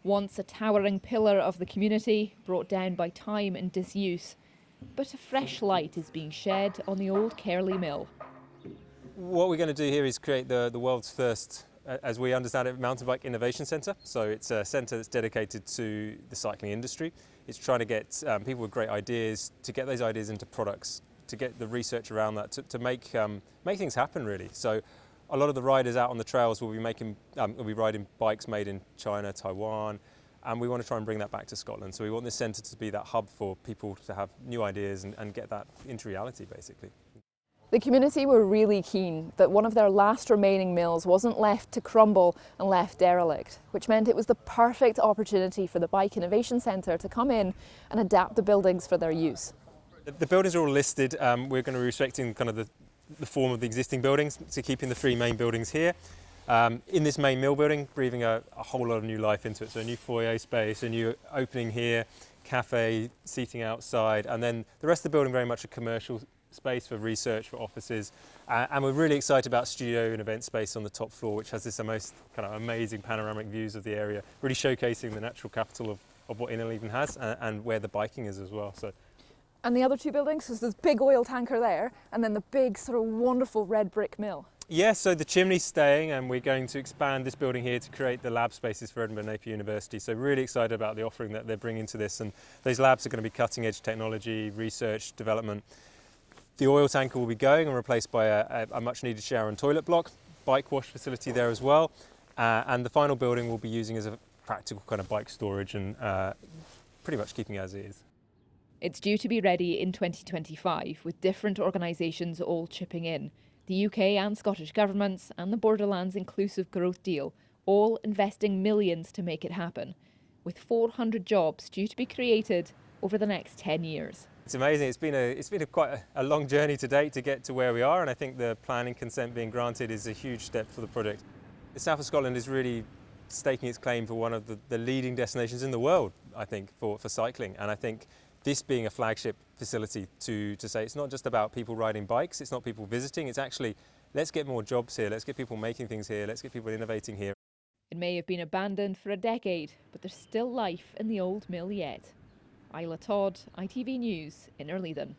Once a towering pillar of the community, brought down by time and disuse. But a fresh light is being shed on the old Carley Mill. What we're going to do here is create the world's first, as we understand it, mountain bike innovation centre. So it's a centre that's dedicated to the cycling industry. It's trying to get people with great ideas, to get those ideas into products, to get the research around that, to make things happen really. So a lot of the riders out on the trails will be riding bikes made in China, Taiwan, and we want to try and bring that back to Scotland. So we want this centre to be that hub for people to have new ideas and get that into reality basically. The community were really keen that one of their last remaining mills wasn't left to crumble and left derelict, which meant it was the perfect opportunity for the Bike Innovation Centre to come in and adapt the buildings for their use. The buildings are all listed. We're going to be respecting kind of the form of the existing buildings, so keeping the three main buildings here. In this main mill building, breathing a whole lot of new life into it. So a new foyer space, a new opening here, cafe, seating outside, and then the rest of the building very much a commercial space for research, for offices, and we're really excited about studio and event space on the top floor, which has this most kind of amazing panoramic views of the area, really showcasing the natural capital of what Innerleithen has and where the biking is as well. So. And the other two buildings, there's this big oil tanker there, and then the big sort of wonderful red brick mill. Yeah, so the chimney's staying, and we're going to expand this building here to create the lab spaces for Edinburgh Napier University. So really excited about the offering that they're bringing to this, and those labs are going to be cutting edge technology, research, development. The oil tanker will be going and replaced by a much needed shower and toilet block, bike wash facility there as well, and the final building we'll be using as a practical kind of bike storage and pretty much keeping it as it is. It's due to be ready in 2025, with different organisations all chipping in. The UK and Scottish governments and the Borderlands Inclusive Growth Deal, all investing millions to make it happen, with 400 jobs due to be created over the next 10 years. It's amazing. It's been quite a long journey to date to get to where we are, and I think the planning consent being granted is a huge step for the project. The south of Scotland is really staking its claim for one of the leading destinations in the world, I think, for cycling. And I think this being a flagship facility to say it's not just about people riding bikes, it's not people visiting, it's actually let's get more jobs here, let's get people making things here, let's get people innovating here. It may have been abandoned for a decade, but there's still life in the old mill yet. Isla Todd, ITV News, Innerleithen.